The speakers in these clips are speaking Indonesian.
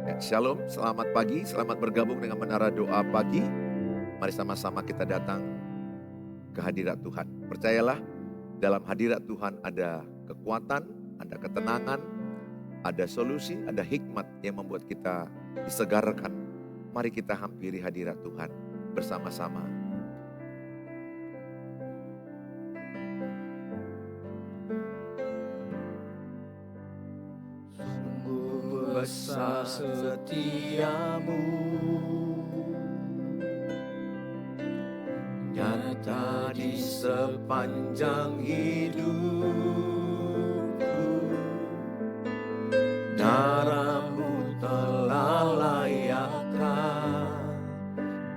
Ya, Shalom, selamat pagi, selamat bergabung dengan Menara Doa Pagi. Mari sama-sama kita datang ke hadirat Tuhan. Percayalah, dalam hadirat Tuhan ada kekuatan, ada ketenangan, ada solusi, ada hikmat yang membuat kita disegarkan. Mari kita hampiri hadirat Tuhan bersama-sama. Besar setiamu, nyata di sepanjang hidupku. Darahmu telah layakkan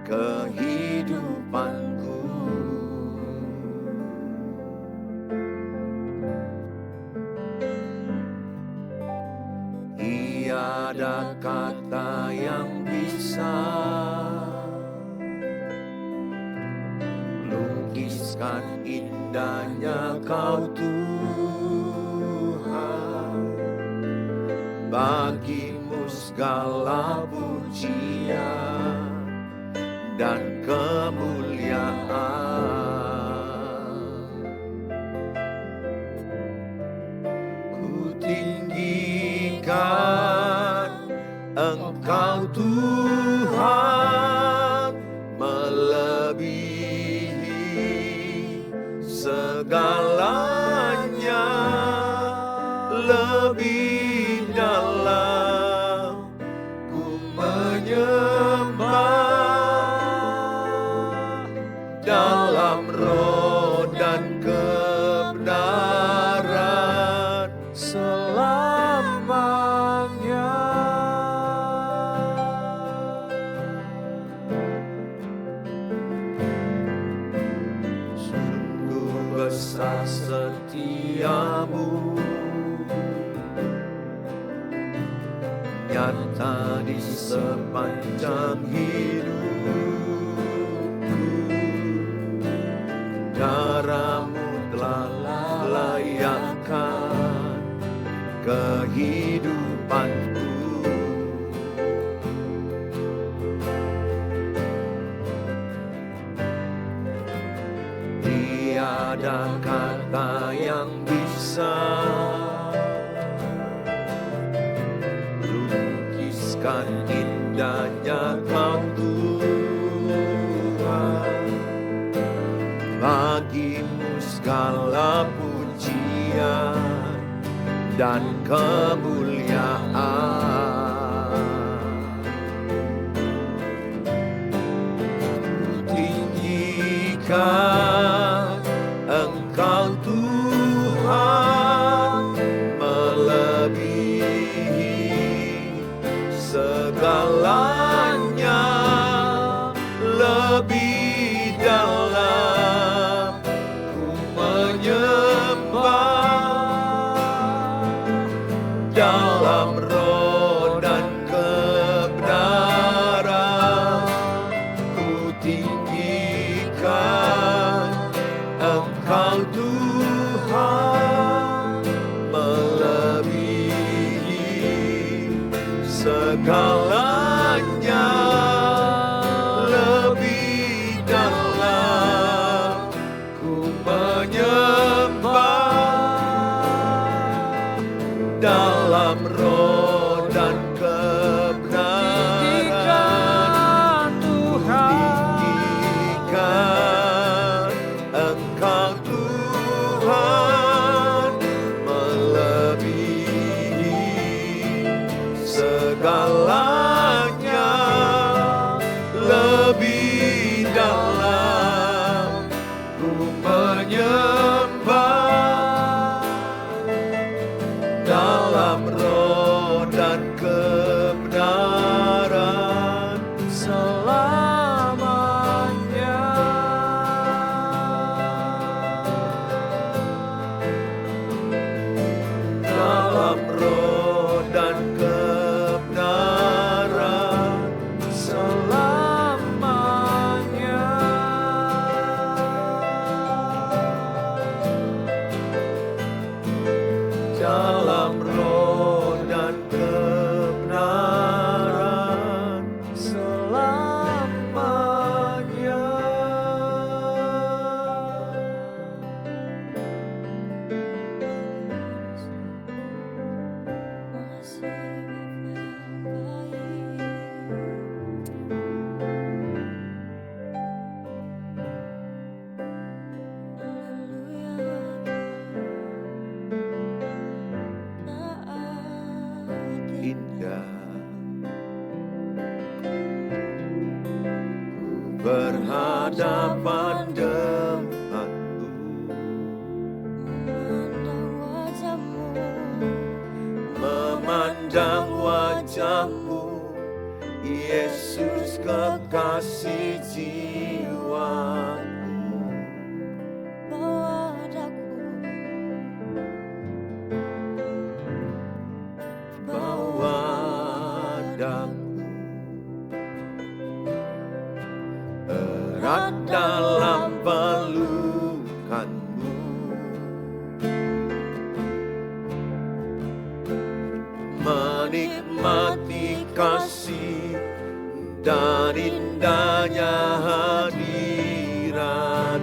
kehidupanku. Tiada kata yang bisa lukiskan indahnya Kau Tuhan. Bagimu segala pujian dan kemuliaan. Ku tinggikan Engkau Tuhan, melebihi segalanya, lebih dalam ku menyembah dalam roh dan kebenaran selamanya. Sungguh besar setiamu, nyata di sepanjang hidupku. Darahmu telah layakkan kehidupanku. Tiada kata yang bisa lukiskan indahnya Kau Tuhan. Bagimu segala pujian dan kemuliaan. Ku tinggikan Engkau Tuhan, melebihi segalanya, lebih dalam ku menyembah dalam roh dan kebenaran. Ku tinggikan Engkau Tuhan, melebihi segalanya, lebih dalam ku menyembah dalam roh dan kebenaran. Tinggikan Engkau Tuhan, melebihi segalanya, lebih dalam ku menyembah dalam roh dan kebenaran selamanya. Dalam roh dan kebenaran selamanya. Dalam roh dan kebenaran indah. Berhadapan denganmu, memandang wajahmu, Yesus kekasih jiwaku. Bawa daku erat dalam pelukanmu, menikmati kasih dan indahnya hadiratmu.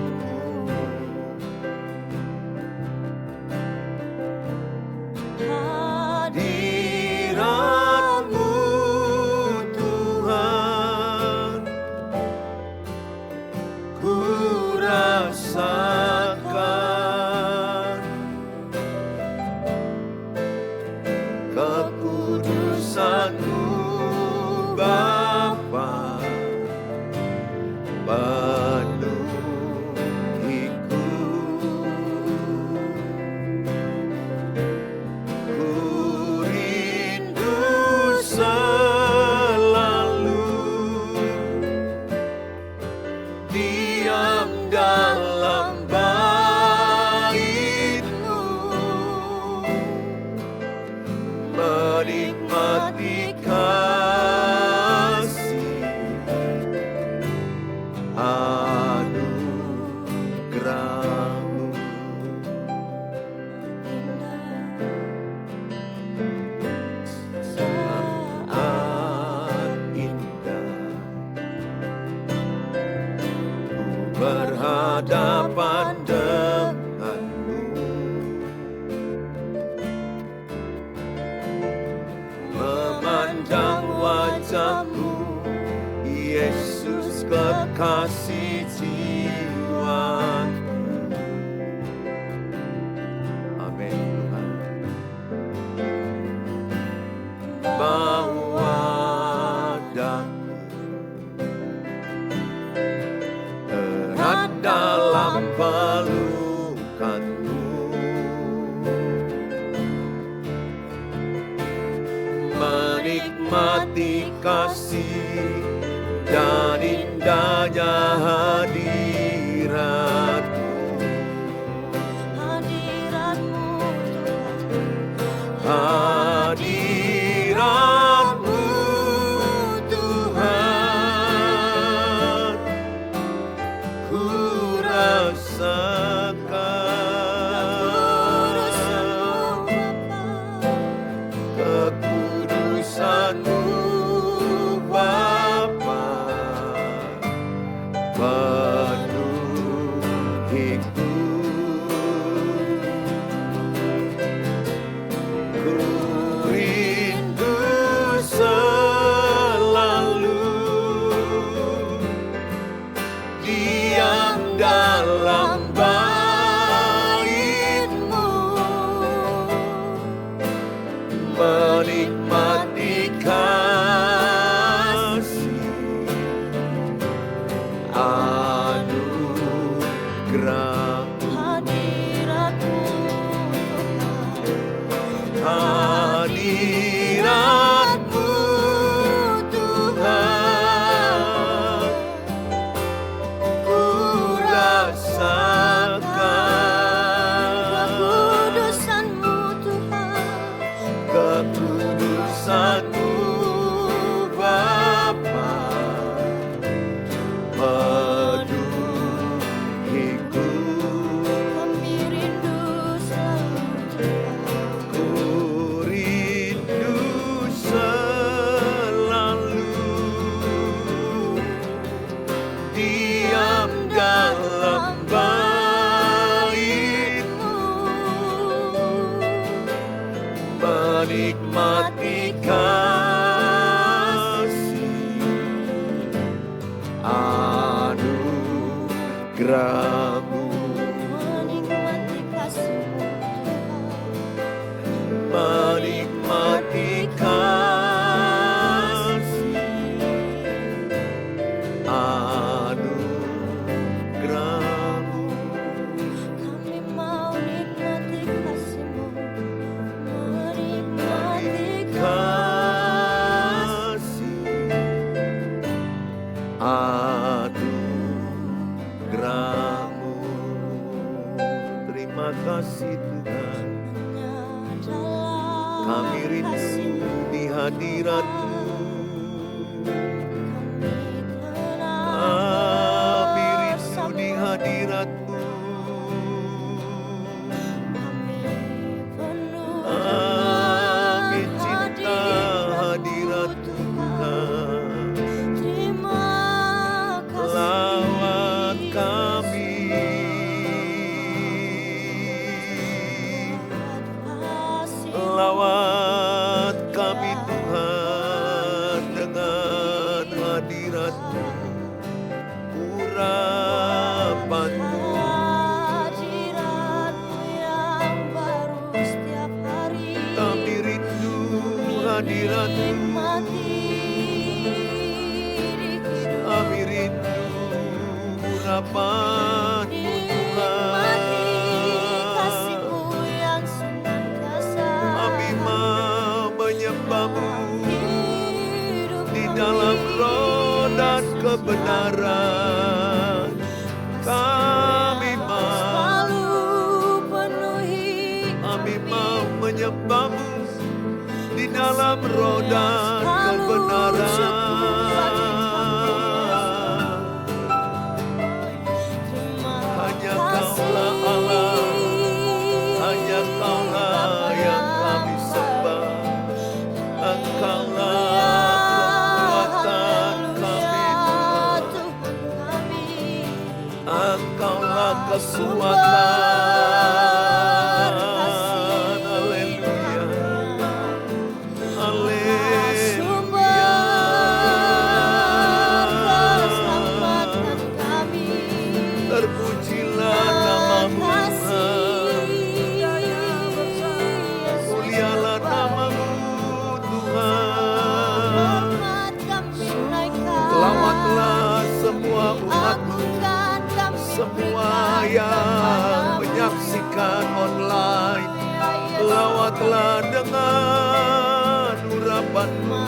Hadiratmu Tuhan, ku rasakan kekudusan-Mu Bapa, penuhiku. Ku rindu selalu diam dalam bait-Mu, menikmati kasih anugerah-Mu. Saat indah ku berhadapan denganmu, memandang wajah-Mu, Yesus kekasih jiwaku. Amin Tuhan. Bawa daku erat dalam pelukan-Mu, menikmati kasih dan indahnya hadirat-Mu. Hadirat-Mu Tuhan, ku rasakan kekudusan-Mu Bapa, penuhiku. Ku rindu selalu diam dalam bait-Mu, menikmati kasih anugerah-Mu. Hadirat-Mu Tuhan, ku rasakan kekudusan-Mu Bapa, penuhiku. Ku rindu selalu diam dalam bait-Mu, menikmati kasih anugerah-Mu. Menikmati kasih hadirat-Mu. Kami rindu di hadirat-Mu. Kami cinta hadirat Tuhan. Lawat kami. Lawat kami Tuhan dengan hadirat-Mu. Urapan-Mu. Kami rindu hadirat-Mu. Kami rindu urapan-Mu Tuhan. Kami mau menyembah-Mu di dalam roh dan kebenaran. Kami mau menyembah-Mu di dalam roh dan kebenaran. Hanya Kaulah Allah, hanya Kaulah yang kami sembah. Engkaulah kekuatan kami Tuhan. Engkaulah kekuatan. Haleluya. Terpujilah nama-Mu Tuhan. Mulialah nama-Mu Tuhan. Selamatlah semua umat-Mu, semua yang menyaksikan online. Lawatlah dengan urapan-Mu.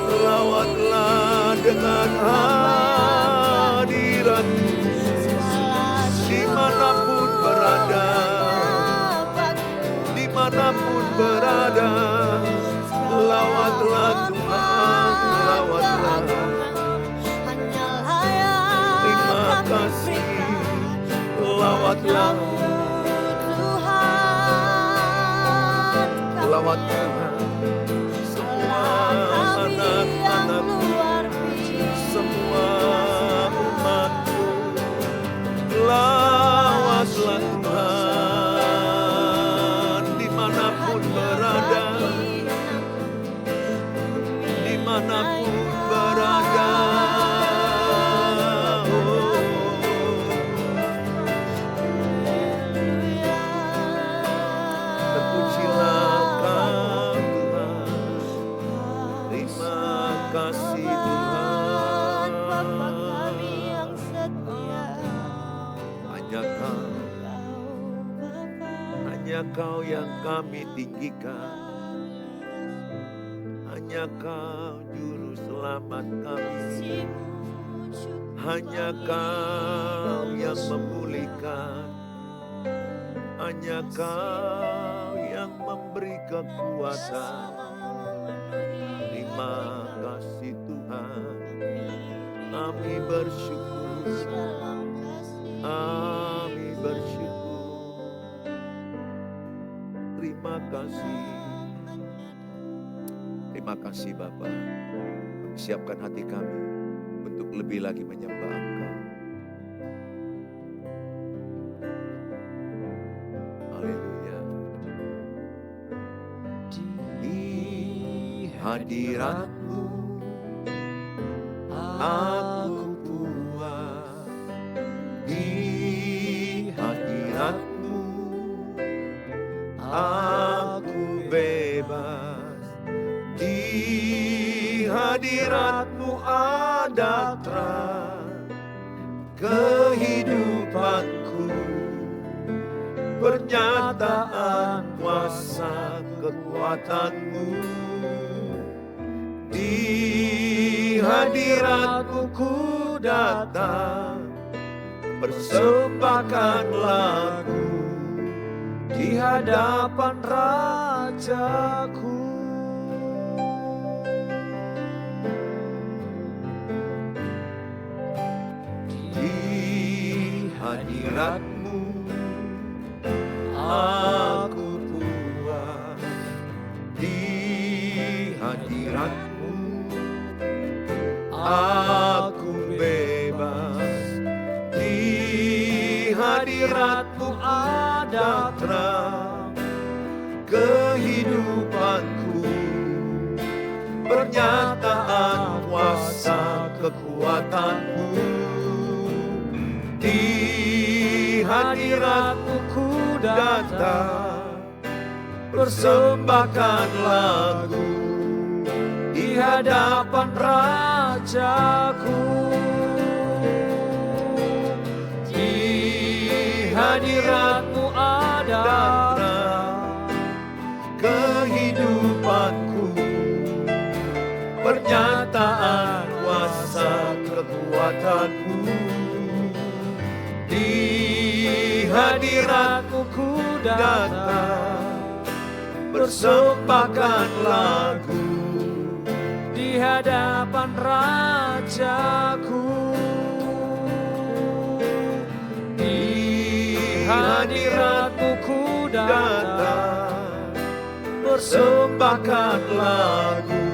Lawatlah dengan hadirat-Mu. Dimanapun berada, dimanapun berada, lawatlah Tuhan, lawatlah. Terima kasih, lawatlah, lawat Tuhan. Semua anak-anak-Mu, semua umat-Mu, lawatlah Tuhan. Dimanapun berada, dimanapun berada. Terpujilah Kau Tuhan. Terima kasih Tuhan. Hanya Kau yang kami tinggikan. Hanya Kau juru selamat kami. Hanya Kau yang memulihkan. Hanya Kau yang memberi kekuatan. Terima kasih Tuhan. Kami bersyukur. Kami bersyukur. Terima kasih. Terima kasih Bapa. Kami siapkan hati kami untuk lebih lagi menyembah Engkau. Haleluya. Di hadirat-Mu aku puas. Di hadirat-Mu aku bebas. Di hadirat-Mu ada terang kehidupanku. Pernyataan kuasa kekuatan-Mu. Di hadirat-Mu ku datang, persembahkan lagu di hadapan Rajaku. hadirat-Mu aku puas, di hadirat-Mu aku bebas, di hadirat-Mu ada terang kehidupanku, pernyataan kuasa kekuatan-Mu. Di hadirat-Mu ku datang, persembahkan lagu di hadapan Rajaku. Di hadirat-Mu ada kehidupanku, pernyataan kuasa kekuatan-Mu. Di hadirat-Mu ku datang, persembahkan lagu di hadapan Rajaku. Di hadirat-Mu ku datang, persembahkan lagu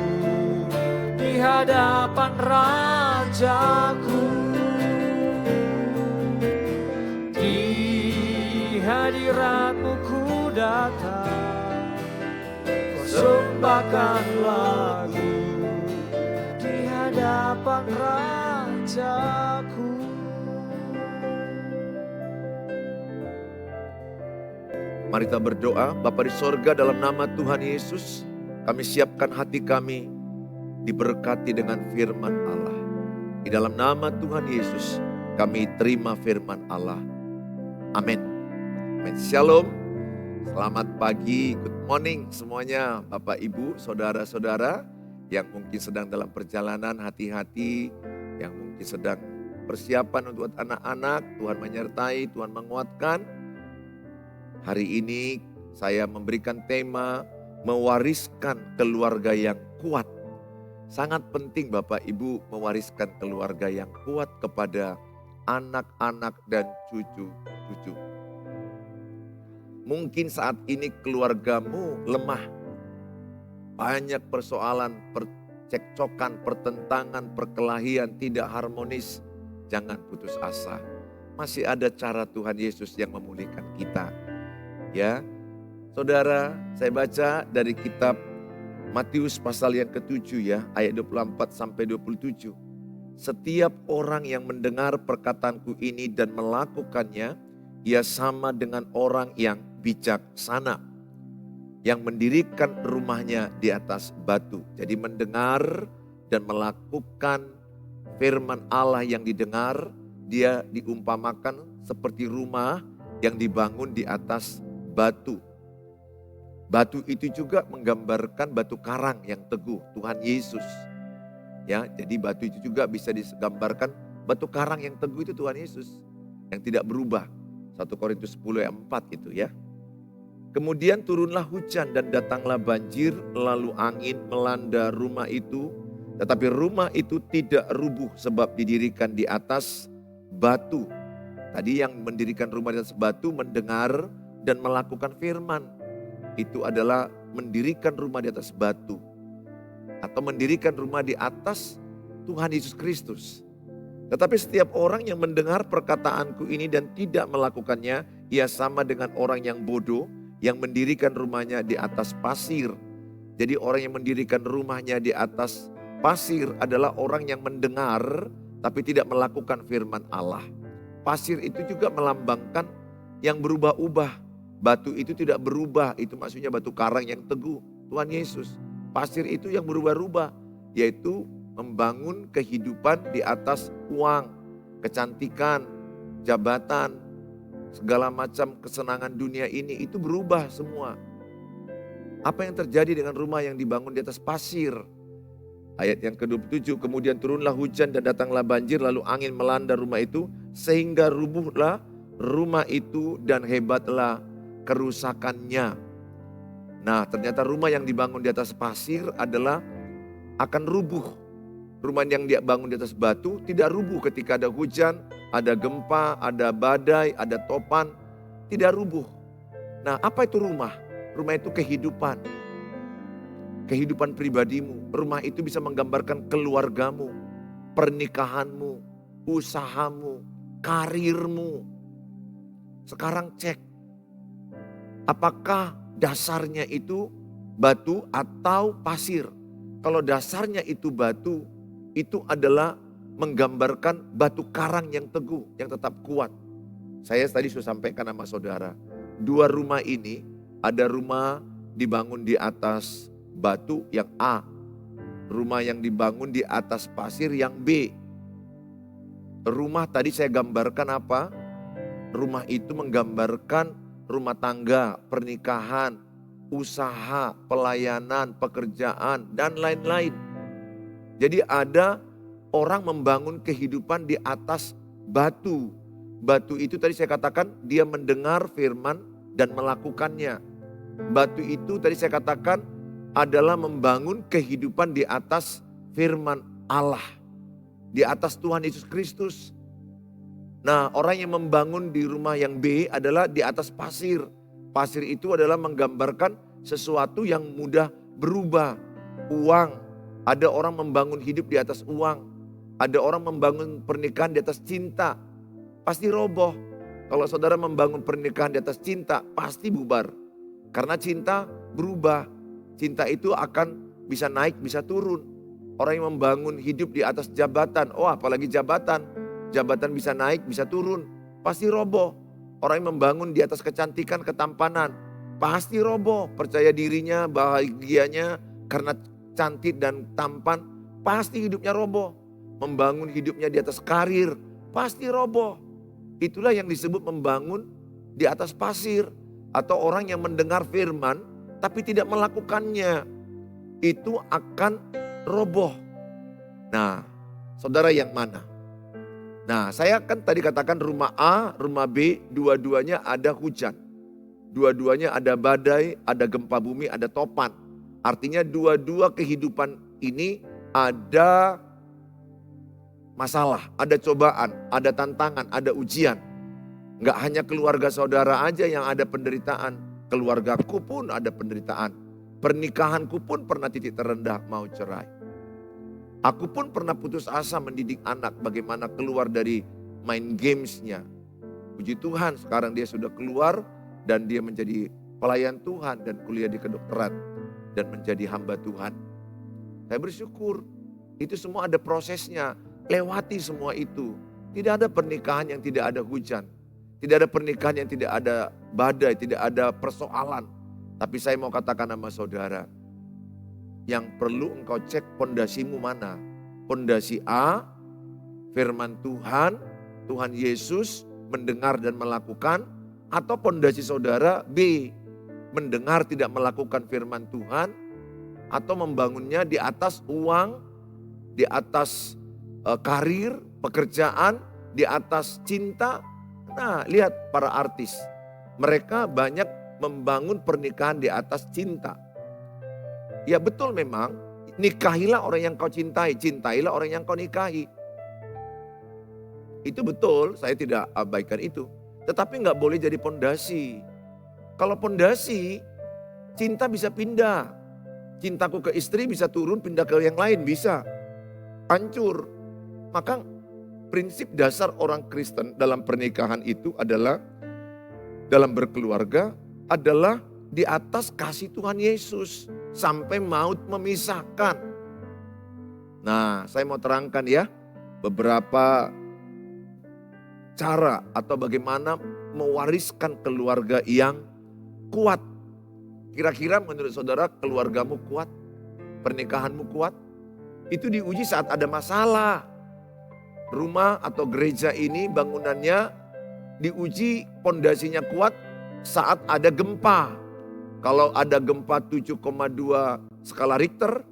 di hadapan Rajaku. Di hadirat-Mu ku datang, persembahkan lagu di hadapan Rajaku. Mari kita berdoa. Bapa di sorga, dalam nama Tuhan Yesus, kami siapkan hati kami diberkati dengan firman Allah. Di dalam nama Tuhan Yesus, kami terima firman Allah. Amin. Amin. Shalom. Selamat pagi, good morning semuanya Bapak Ibu, saudara-saudara yang mungkin sedang dalam perjalanan, hati-hati. Yang mungkin sedang persiapan untuk anak-anak, Tuhan menyertai, Tuhan menguatkan. Hari ini saya memberikan tema mewariskan keluarga yang kuat. Sangat penting Bapak Ibu mewariskan keluarga yang kuat kepada anak-anak dan cucu-cucu. Mungkin saat ini keluargamu lemah. Banyak persoalan, percekcokan, pertentangan, perkelahian, tidak harmonis. Jangan putus asa. Masih ada cara Tuhan Yesus yang memulihkan kita. Ya, saudara, saya baca dari kitab Matius pasal yang ke-7 ya, ayat 24 sampai 27. Setiap orang yang mendengar perkataanku ini dan melakukannya, ia sama dengan orang yang bijaksana, yang mendirikan rumahnya di atas batu. Jadi mendengar dan melakukan firman Allah yang didengar, dia diumpamakan seperti rumah yang dibangun di atas batu. Batu itu juga menggambarkan batu karang yang teguh, Tuhan Yesus. Ya, jadi batu itu juga bisa digambarkan batu karang yang teguh itu Tuhan Yesus yang tidak berubah. 1 Korintus 10 ayat 4 itu ya. Kemudian turunlah hujan dan datanglah banjir, lalu angin melanda rumah itu, tetapi rumah itu tidak rubuh sebab didirikan di atas batu. Tadi yang mendirikan rumah di atas batu mendengar dan melakukan firman. Itu adalah mendirikan rumah di atas batu. Atau mendirikan rumah di atas Tuhan Yesus Kristus. Tetapi setiap orang yang mendengar perkataanku ini dan tidak melakukannya, ia sama dengan orang yang bodoh yang mendirikan rumahnya di atas pasir. Jadi orang yang mendirikan rumahnya di atas pasir adalah orang yang mendengar tapi tidak melakukan firman Allah. Pasir itu juga melambangkan yang berubah-ubah. Batu itu tidak berubah, itu maksudnya batu karang yang teguh, Tuhan Yesus. Pasir itu yang berubah-ubah, yaitu membangun kehidupan di atas uang, kecantikan, jabatan, segala macam kesenangan dunia ini itu berubah semua. Apa yang terjadi dengan rumah yang dibangun di atas pasir? Ayat yang ke-27, kemudian turunlah hujan dan datanglah banjir, lalu angin melanda rumah itu, sehingga rubuhlah rumah itu dan hebatlah kerusakannya. Nah, ternyata rumah yang dibangun di atas pasir adalah akan rubuh. Rumah yang dia bangun di atas batu tidak rubuh ketika ada hujan, ada gempa, ada badai, ada topan. Tidak rubuh. Nah, apa itu rumah? Rumah itu kehidupan. Kehidupan pribadimu. Rumah itu bisa menggambarkan keluargamu, pernikahanmu, usahamu, karirmu. Sekarang cek. Apakah dasarnya itu batu atau pasir? Kalau dasarnya itu batu, itu adalah menggambarkan batu karang yang teguh, yang tetap kuat. Saya tadi sudah sampaikan sama saudara, 2 rumah ini, ada rumah dibangun di atas batu yang A, rumah yang dibangun di atas pasir yang B. Rumah tadi saya gambarkan apa? Rumah itu menggambarkan rumah tangga, pernikahan, usaha, pelayanan, pekerjaan, dan lain-lain. Jadi ada orang membangun kehidupan di atas batu. Batu itu tadi saya katakan dia mendengar firman dan melakukannya. Batu itu tadi saya katakan adalah membangun kehidupan di atas firman Allah. Di atas Tuhan Yesus Kristus. Nah, orang yang membangun di rumah yang B adalah di atas pasir. Pasir itu adalah menggambarkan sesuatu yang mudah berubah. Uang. Ada orang membangun hidup di atas uang. Ada orang membangun pernikahan di atas cinta. Pasti roboh. Kalau saudara membangun pernikahan di atas cinta, pasti bubar. Karena cinta berubah. Cinta itu akan bisa naik, bisa turun. Orang yang membangun hidup di atas jabatan, apalagi jabatan. Jabatan bisa naik, bisa turun. Pasti roboh. Orang yang membangun di atas kecantikan, ketampanan. Pasti roboh. Percaya dirinya, bahagianya karena cantik dan tampan. Pasti hidupnya roboh. Membangun hidupnya di atas karir. Pasti roboh. Itulah yang disebut membangun di atas pasir. Atau orang yang mendengar firman tapi tidak melakukannya. Itu akan roboh. Nah, saudara yang mana? Nah, saya kan tadi katakan rumah A, rumah B, dua-duanya ada hujan. Dua-duanya ada badai, ada gempa bumi, ada topan. Artinya dua-dua kehidupan ini ada masalah, ada cobaan, ada tantangan, ada ujian. Enggak hanya keluarga saudara aja yang ada penderitaan. Keluargaku pun ada penderitaan. Pernikahanku pun pernah titik terendah mau cerai. Aku pun pernah putus asa mendidik anak bagaimana keluar dari main gamesnya. Puji Tuhan sekarang dia sudah keluar dan dia menjadi pelayan Tuhan dan kuliah di kedokteran dan menjadi hamba Tuhan. Saya bersyukur itu semua ada prosesnya. Lewati semua itu. Tidak ada pernikahan yang tidak ada hujan. Tidak ada pernikahan yang tidak ada badai, tidak ada persoalan. Tapi saya mau katakan sama saudara, yang perlu engkau cek pondasimu mana. Pondasi A, firman Tuhan, Tuhan Yesus, mendengar dan melakukan. Atau pondasi saudara B, mendengar tidak melakukan firman Tuhan. Atau membangunnya di atas uang, di atas karir, pekerjaan, di atas cinta. Nah, lihat para artis. Mereka banyak membangun pernikahan di atas cinta. Ya betul memang, nikahilah orang yang kau cintai, cintailah orang yang kau nikahi. Itu betul, saya tidak abaikan itu. Tetapi nggak boleh jadi pondasi. Kalau pondasi, cinta bisa pindah. Cintaku ke istri bisa turun, pindah ke yang lain, bisa. Hancur. Maka prinsip dasar orang Kristen dalam pernikahan itu adalah, dalam berkeluarga adalah di atas kasih Tuhan Yesus. Sampai maut memisahkan. Nah, saya mau terangkan ya beberapa cara atau bagaimana mewariskan keluarga yang kuat. Kira-kira menurut saudara keluargamu kuat? Pernikahanmu kuat? Itu diuji saat ada masalah. Rumah atau gereja ini bangunannya diuji pondasinya kuat saat ada gempa. Kalau ada gempa 7,2 skala Richter,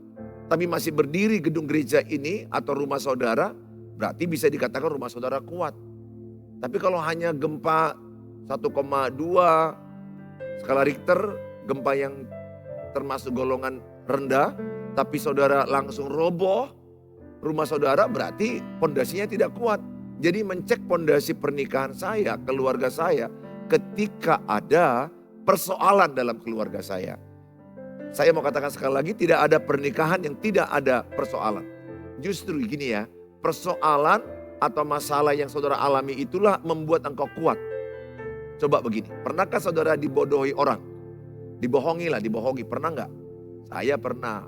tapi masih berdiri gedung gereja ini atau rumah saudara, berarti bisa dikatakan rumah saudara kuat. Tapi kalau hanya gempa 1,2 skala Richter, gempa yang termasuk golongan rendah, tapi saudara langsung roboh, rumah saudara berarti pondasinya tidak kuat. Jadi mencek pondasi pernikahan saya, keluarga saya ketika ada persoalan dalam keluarga saya. Saya mau katakan sekali lagi, tidak ada pernikahan yang tidak ada persoalan. Justru gini ya, persoalan atau masalah yang saudara alami itulah membuat engkau kuat. Coba begini, pernahkah saudara dibodohi orang? Dibohongi, pernah nggak? Saya pernah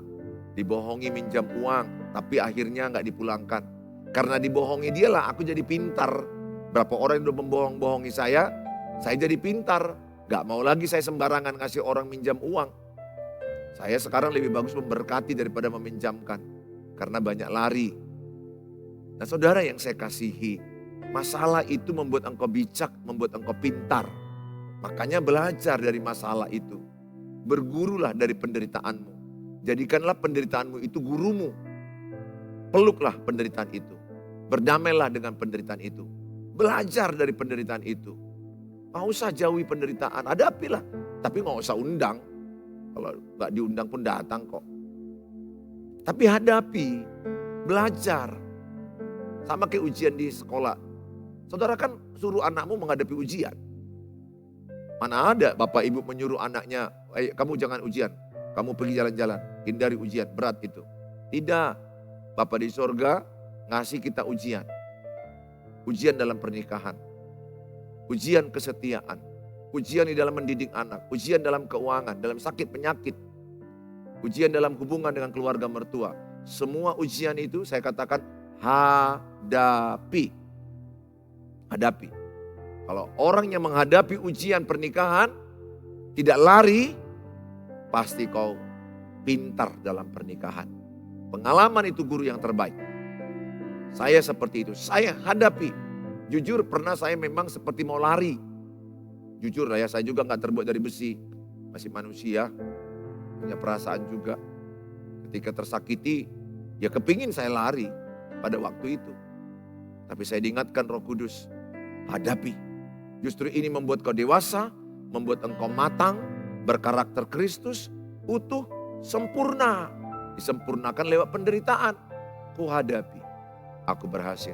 dibohongi minjam uang, tapi akhirnya nggak dipulangkan. Karena dibohongi dialah aku jadi pintar. Berapa orang yang udah membohong-bohongi saya jadi pintar. Gak mau lagi saya sembarangan ngasih orang minjam uang. Saya sekarang lebih bagus memberkati daripada meminjamkan. Karena banyak lari. Nah saudara yang saya kasihi, masalah itu membuat engkau bijak, membuat engkau pintar. Makanya belajar dari masalah itu. Bergurulah dari penderitaanmu. Jadikanlah penderitaanmu itu gurumu. Peluklah penderitaan itu. Berdamailah dengan penderitaan itu. Belajar dari penderitaan itu. Gak usah jauhi penderitaan, hadapilah. Tapi gak usah undang. Kalau gak diundang pun datang kok. Tapi hadapi, belajar. Sama kayak ujian di sekolah. Saudara kan suruh anakmu menghadapi ujian. Mana ada bapak ibu menyuruh anaknya, kamu jangan ujian. Kamu pergi jalan-jalan, hindari ujian, berat itu. Tidak, Bapa di sorga ngasih kita ujian. Ujian dalam pernikahan. Ujian kesetiaan. Ujian di dalam mendidik anak. Ujian dalam keuangan, dalam sakit penyakit. Ujian dalam hubungan dengan keluarga mertua. Semua ujian itu saya katakan hadapi. Hadapi. Kalau orang yang menghadapi ujian pernikahan, tidak lari, pasti kau pintar dalam pernikahan. Pengalaman itu guru yang terbaik. Saya seperti itu, saya hadapi. Jujur pernah saya memang seperti mau lari. Jujur lah ya, saya juga gak terbuat dari besi. Masih manusia, punya perasaan juga. Ketika tersakiti, ya kepingin saya lari pada waktu itu. Tapi saya diingatkan Roh Kudus, hadapi. Justru ini membuat kau dewasa, membuat engkau matang, berkarakter Kristus, utuh, sempurna. Disempurnakan lewat penderitaan. Ku hadapi. Aku berhasil.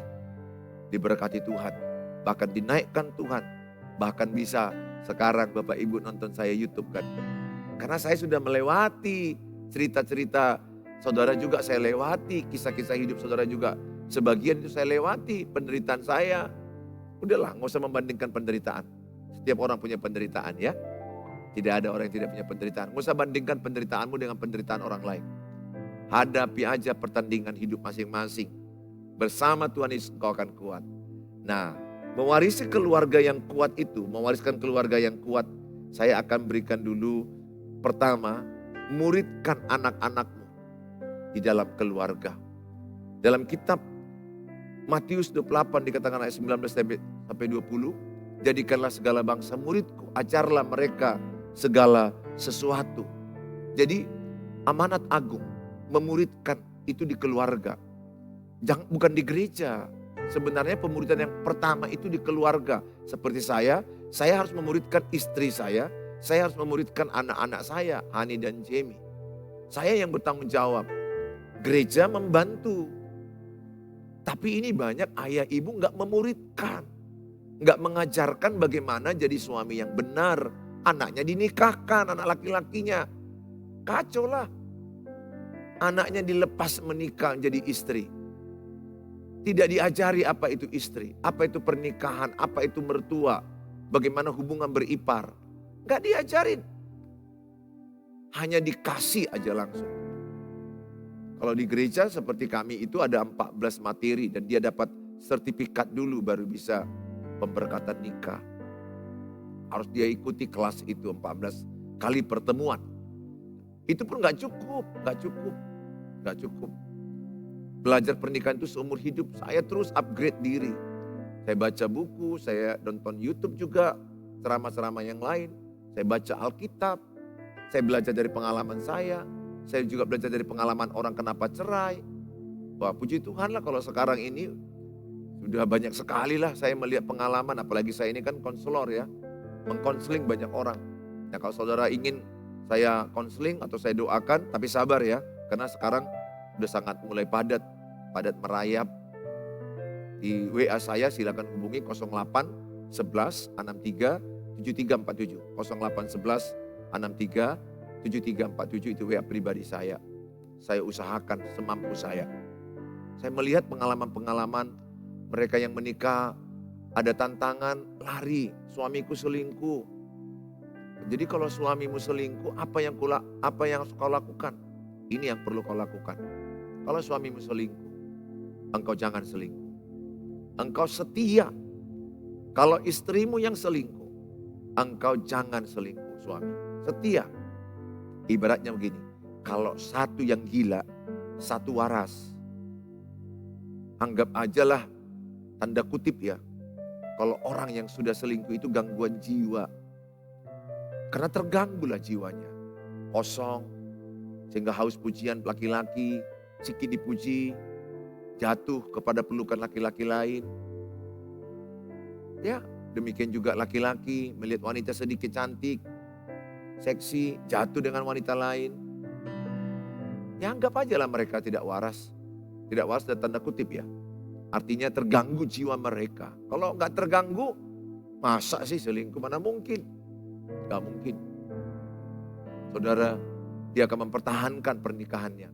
Diberkati Tuhan. Bahkan dinaikkan Tuhan. Bahkan bisa sekarang Bapak Ibu nonton saya YouTube kan. Karena saya sudah melewati cerita-cerita saudara juga saya lewati. Kisah-kisah hidup saudara juga. Sebagian itu saya lewati penderitaan saya. Udahlah gak usah membandingkan penderitaan. Setiap orang punya penderitaan ya. Tidak ada orang yang tidak punya penderitaan. Gak usah bandingkan penderitaanmu dengan penderitaan orang lain. Hadapi aja pertandingan hidup masing-masing. Bersama Tuhan Yesus kau akan kuat. Nah, mewarisi keluarga yang kuat itu, mewariskan keluarga yang kuat, saya akan berikan dulu pertama, muridkan anak-anakmu di dalam keluarga. Dalam kitab Matius 28 dikatakan ayat 19 sampai 20, jadikanlah segala bangsa muridku, ajarlah mereka segala sesuatu. Jadi amanat agung, memuridkan itu di keluarga. Jangan, bukan di gereja. Sebenarnya pemuridan yang pertama itu di keluarga. Seperti saya harus memuridkan istri saya harus memuridkan anak-anak saya, Hani dan Jamie. Saya yang bertanggung jawab. Gereja membantu. Tapi ini banyak ayah ibu gak memuridkan. Gak mengajarkan bagaimana jadi suami yang benar. Anaknya dinikahkan, anak laki-lakinya. Kacau lah. Anaknya dilepas menikah jadi istri. Tidak diajari apa itu istri, apa itu pernikahan, apa itu mertua. Bagaimana hubungan beripar. Gak diajarin. Hanya dikasih aja langsung. Kalau di gereja seperti kami itu ada 14 materi. Dan dia dapat sertifikat dulu baru bisa pemberkatan nikah. Harus dia ikuti kelas itu 14 kali pertemuan. Itu pun gak cukup. Belajar pernikahan itu seumur hidup. Saya terus upgrade diri. Saya baca buku, saya nonton YouTube juga. Ceramah-ceramah yang lain. Saya baca Alkitab. Saya belajar dari pengalaman saya. Saya juga belajar dari pengalaman orang kenapa cerai. Wah puji Tuhan lah kalau sekarang ini. Sudah banyak sekali lah saya melihat pengalaman. Apalagi saya ini kan konselor ya. Mengkonseling banyak orang. Nah kalau saudara ingin saya konseling atau saya doakan. Tapi sabar ya. Karena sekarang udah sangat mulai padat. padat merayap. Di WA saya silakan hubungi 08 11 63 7347. 08 11 63 7347 itu WA pribadi saya. Saya usahakan semampu saya. Saya melihat pengalaman-pengalaman mereka yang menikah, ada tantangan, lari, suamiku selingkuh. Jadi kalau suamimu selingkuh, apa yang kau lakukan? Ini yang perlu kau lakukan. Kalau suamimu selingkuh, engkau jangan selingkuh. Engkau setia. Kalau istrimu yang selingkuh, engkau jangan selingkuh suami. Setia. Ibaratnya begini, kalau satu yang gila, satu waras. Anggap ajalah tanda kutip ya, kalau orang yang sudah selingkuh itu gangguan jiwa. Karena terganggulah jiwanya. Kosong, sehingga haus pujian laki-laki, sikit dipuji, jatuh kepada pelukan laki-laki lain. Ya, demikian juga laki-laki melihat wanita sedikit cantik, seksi, jatuh dengan wanita lain. Ya anggap aja lah mereka tidak waras. Tidak waras dan tanda kutip ya. Artinya terganggu jiwa mereka. Kalau enggak terganggu, masa sih selingkuh? Mana mungkin? Enggak mungkin. Saudara, dia akan mempertahankan pernikahannya.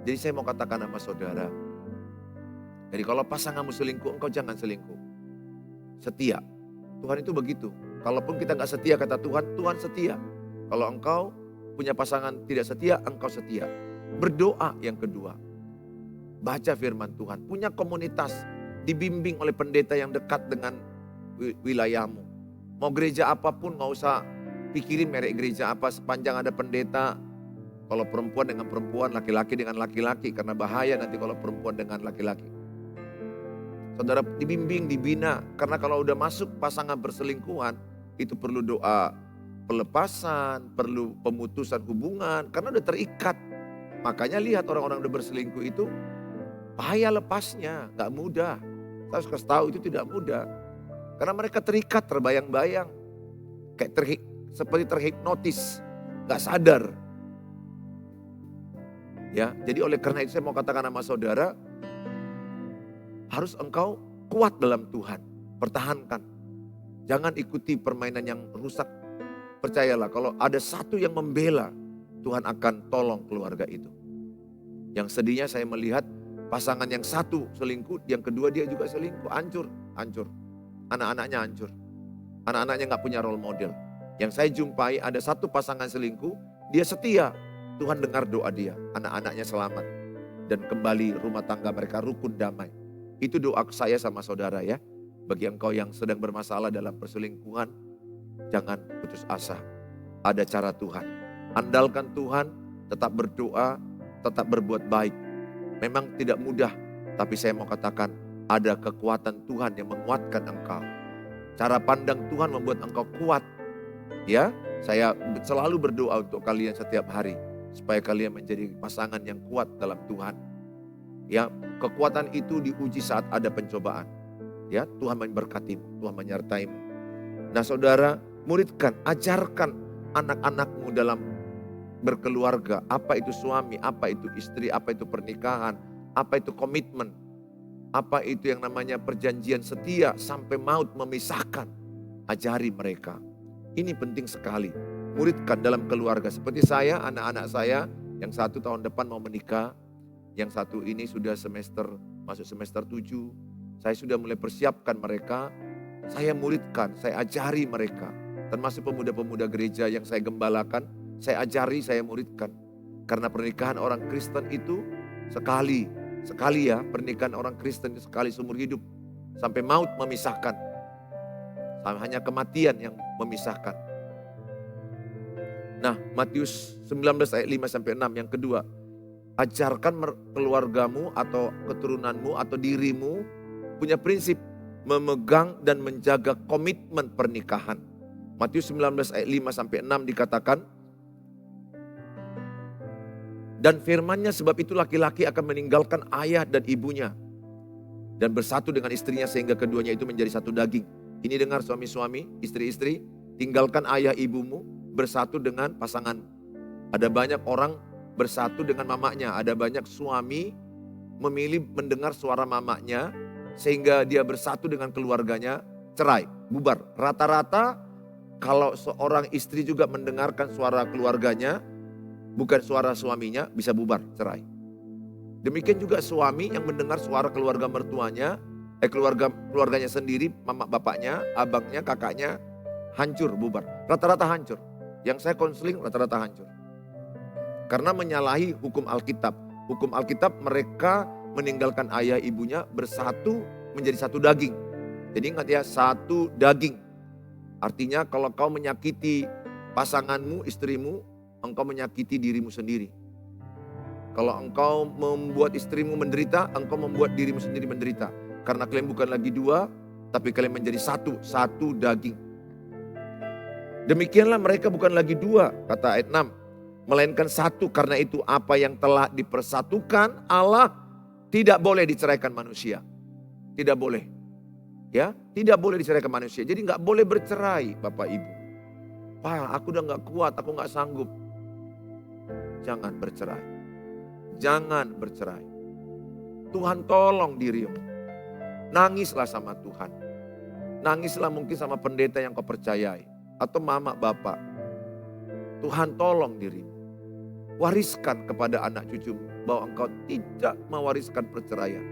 Jadi saya mau katakan sama saudara. Jadi kalau pasanganmu selingkuh, engkau jangan selingkuh. Setia. Tuhan itu begitu. Kalaupun kita enggak setia kata Tuhan, Tuhan setia. Kalau engkau punya pasangan tidak setia, engkau setia. Berdoa yang kedua. Baca firman Tuhan. Punya komunitas. Dibimbing oleh pendeta yang dekat dengan wilayahmu. Mau gereja apapun gak usah pikirin merek gereja apa. Sepanjang ada pendeta. Kalau perempuan dengan perempuan, laki-laki dengan laki-laki. Karena bahaya nanti kalau perempuan dengan laki-laki. Saudara dibimbing, dibina. Karena kalau udah masuk pasangan berselingkuhan. Itu perlu doa pelepasan, perlu pemutusan hubungan. Karena udah terikat. Makanya lihat orang-orang udah berselingkuh itu bahaya lepasnya, gak mudah. Saya harus kasih tahu itu tidak mudah. Karena mereka terikat, terbayang-bayang. Kayak seperti terhipnotis, gak sadar. Ya, jadi oleh karena itu saya mau katakan sama saudara, harus engkau kuat dalam Tuhan. Pertahankan. Jangan ikuti permainan yang rusak. Percayalah kalau ada satu yang membela, Tuhan akan tolong keluarga itu. Yang sedihnya saya melihat pasangan yang satu selingkuh, yang kedua dia juga selingkuh, hancur. Anak-anaknya hancur. Anak-anaknya gak punya role model. Yang saya jumpai ada satu pasangan selingkuh, dia setia. Tuhan dengar doa dia, anak-anaknya selamat. Dan kembali rumah tangga mereka rukun damai. Itu doa saya sama saudara ya. Bagi engkau yang sedang bermasalah dalam perselingkuhan, jangan putus asa. Ada cara Tuhan. Andalkan Tuhan, tetap berdoa, tetap berbuat baik. Memang tidak mudah, tapi saya mau katakan ada kekuatan Tuhan yang menguatkan engkau. Cara pandang Tuhan membuat engkau kuat. Ya, saya selalu berdoa untuk kalian setiap hari supaya kalian menjadi pasangan yang kuat dalam Tuhan. Ya, kekuatan itu diuji saat ada pencobaan. Ya, Tuhan memberkatimu, Tuhan menyertaimu. Nah, saudara, muridkan, ajarkan anak-anakmu dalam berkeluarga, apa itu suami, apa itu istri, apa itu pernikahan, apa itu komitmen, apa itu yang namanya perjanjian setia sampai maut memisahkan. Ajari mereka. Ini penting sekali. Muridkan dalam keluarga. Seperti saya, anak-anak saya yang satu tahun depan mau menikah, yang satu ini sudah masuk semester 7. Saya sudah mulai persiapkan mereka. Saya muridkan, saya ajari mereka. Termasuk pemuda-pemuda gereja yang saya gembalakan. Saya ajari, saya muridkan. Karena pernikahan orang Kristen itu sekali ya, pernikahan orang Kristen itu sekali seumur hidup. Sampai maut memisahkan. Hanya kematian yang memisahkan. Nah, Matius 19 ayat 5 sampai 6 yang kedua. Ajarkan keluargamu atau keturunanmu atau dirimu punya prinsip memegang dan menjaga komitmen pernikahan. Matius 19 ayat 5 sampai 6 dikatakan, dan firman-Nya sebab itu laki-laki akan meninggalkan ayah dan ibunya dan bersatu dengan istrinya sehingga keduanya itu menjadi satu daging. Ini dengar suami-suami, istri-istri, tinggalkan ayah ibumu, bersatu dengan pasangan. Ada banyak orang bersatu dengan mamanya, ada banyak suami memilih mendengar suara mamanya sehingga dia bersatu dengan keluarganya, cerai, bubar. Rata-rata kalau seorang istri juga mendengarkan suara keluarganya, bukan suara suaminya, bisa bubar, cerai. Demikian juga suami yang mendengar suara keluarga mertuanya, keluarganya sendiri, mama bapaknya, abangnya, kakaknya, hancur, bubar. Rata-rata hancur. Yang saya konseling rata-rata hancur. Karena menyalahi hukum Alkitab. Hukum Alkitab mereka meninggalkan ayah ibunya bersatu menjadi satu daging. Jadi ingat ya, satu daging. Artinya kalau kau menyakiti pasanganmu, istrimu, engkau menyakiti dirimu sendiri. Kalau engkau membuat istrimu menderita, engkau membuat dirimu sendiri menderita. Karena kalian bukan lagi dua, tapi kalian menjadi satu daging. Demikianlah mereka bukan lagi dua, kata ayat 6. Melainkan satu, karena itu apa yang telah dipersatukan Allah tidak boleh diceraikan manusia. Tidak boleh. Ya, tidak boleh diceraikan manusia. Jadi nggak boleh bercerai Bapak Ibu. Pak, aku udah nggak kuat, aku nggak sanggup. Jangan bercerai. Jangan bercerai. Tuhan tolong dirimu. Nangislah sama Tuhan. Nangislah mungkin sama pendeta yang kau percayai. Atau mama bapak. Tuhan tolong dirimu. Wariskan kepada anak cucumu bahwa engkau tidak mewariskan perceraian.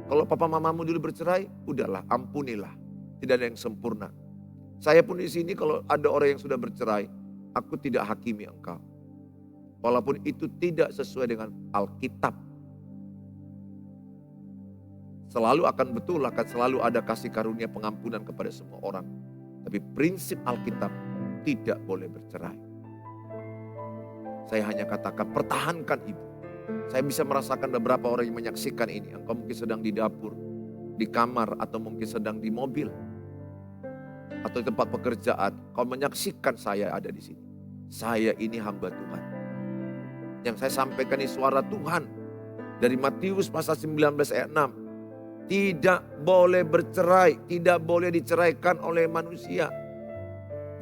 Kalau papa mamamu dulu bercerai, udahlah, ampunilah. Tidak ada yang sempurna. Saya pun di sini kalau ada orang yang sudah bercerai, aku tidak hakimi engkau. Walaupun itu tidak sesuai dengan Alkitab. Selalu akan betul, akan selalu ada kasih karunia pengampunan kepada semua orang. Tapi prinsip Alkitab tidak boleh bercerai. Saya hanya katakan pertahankan ibu. Saya bisa merasakan beberapa orang yang menyaksikan ini. Engkau mungkin sedang di dapur, di kamar, atau mungkin sedang di mobil. Atau di tempat pekerjaan. Kau menyaksikan saya ada di sini. Saya ini hamba Tuhan. Yang saya sampaikan ini suara Tuhan. Dari Matius pasal 19 ayat 6. Tidak boleh bercerai. Tidak boleh diceraikan oleh manusia.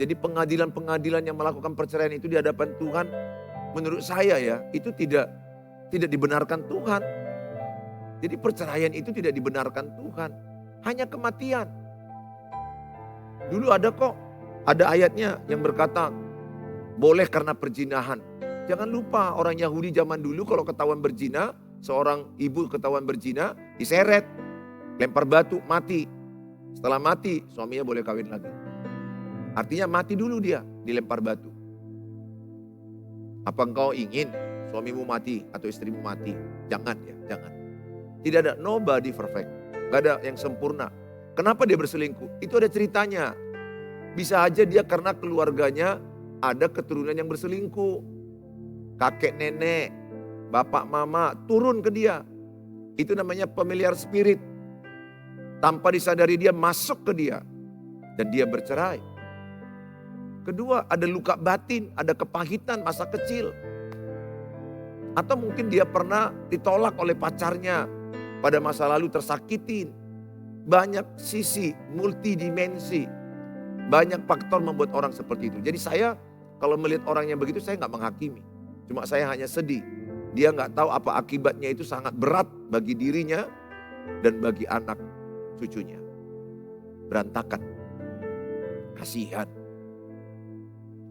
Jadi pengadilan-pengadilan yang melakukan perceraian itu di hadapan Tuhan, menurut saya ya, itu tidak dibenarkan Tuhan. Jadi perceraian itu tidak dibenarkan Tuhan. Hanya kematian. Dulu ada kok, ada ayatnya yang berkata, boleh karena perzinahan. Jangan lupa orang Yahudi zaman dulu kalau ketahuan berzina, seorang ibu ketahuan berzina, diseret, lempar batu, mati. Setelah mati, suaminya boleh kawin lagi. Artinya mati dulu dia, dilempar batu. Apa engkau ingin suamimu mati atau istrimu mati? Jangan ya, jangan. Tidak ada, nobody perfect. Gak ada yang sempurna. Kenapa dia berselingkuh? Itu ada ceritanya. Bisa aja dia karena keluarganya ada keturunan yang berselingkuh. Kakek nenek, bapak mama turun ke dia. Itu namanya familiar spirit. Tanpa disadari dia masuk ke dia. Dan dia bercerai. Kedua, ada luka batin, ada kepahitan masa kecil. Atau mungkin dia pernah ditolak oleh pacarnya, pada masa lalu tersakitin. Banyak sisi, multidimensi. Banyak faktor membuat orang seperti itu. Jadi saya kalau melihat orang yang begitu, saya nggak menghakimi. Cuma saya hanya sedih. Dia nggak tahu apa akibatnya, itu sangat berat bagi dirinya dan bagi anak cucunya. Berantakan. Kasihan.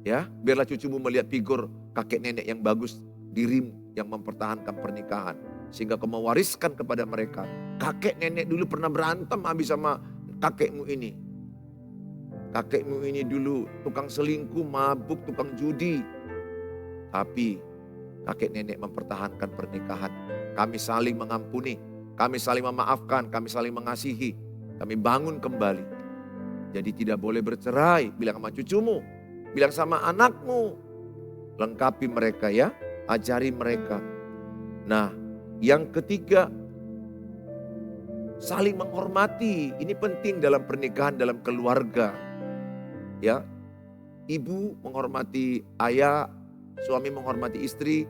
Ya, biarlah cucumu melihat figur kakek nenek yang bagus, dirimu yang mempertahankan pernikahan. Sehingga kau mewariskan kepada mereka. Kakek nenek dulu pernah berantem habis sama kakekmu ini. Kakekmu ini dulu tukang selingkuh, mabuk, tukang judi. Tapi kakek nenek mempertahankan pernikahan. Kami saling mengampuni, kami saling memaafkan, kami saling mengasihi. Kami bangun kembali. Jadi tidak boleh bercerai, bilang sama cucumu. Bilang sama anakmu, lengkapi mereka ya, ajari mereka. Nah, yang ketiga, saling menghormati. Ini penting dalam pernikahan, dalam keluarga. Ya, ibu menghormati ayah, suami menghormati istri,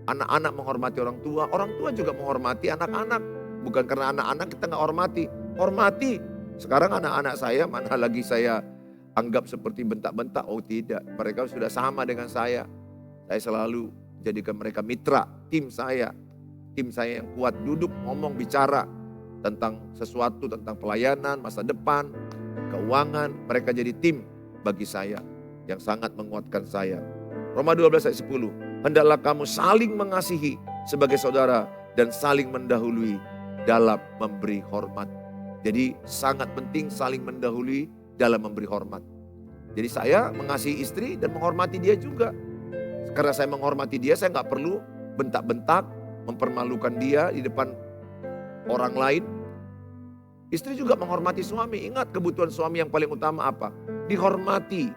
anak-anak menghormati orang tua juga menghormati anak-anak. Bukan karena anak-anak kita nggak hormati. Sekarang anak-anak saya mana lagi saya anggap seperti bentak-bentak, oh tidak. Mereka sudah sama dengan saya. Saya selalu jadikan mereka mitra, tim saya. tim saya yang kuat, duduk, ngomong, bicara tentang sesuatu, tentang pelayanan, masa depan, keuangan. Mereka jadi tim bagi saya yang sangat menguatkan saya. Roma 12 ayat 10. Hendaklah kamu saling mengasihi sebagai saudara dan saling mendahului dalam memberi hormat. Jadi sangat penting saling mendahului dalam memberi hormat. Jadi saya mengasihi istri dan menghormati dia juga. Karena saya menghormati dia, saya nggak perlu bentak-bentak, mempermalukan dia di depan orang lain. Istri juga menghormati suami. Ingat kebutuhan suami yang paling utama apa? Dihormati.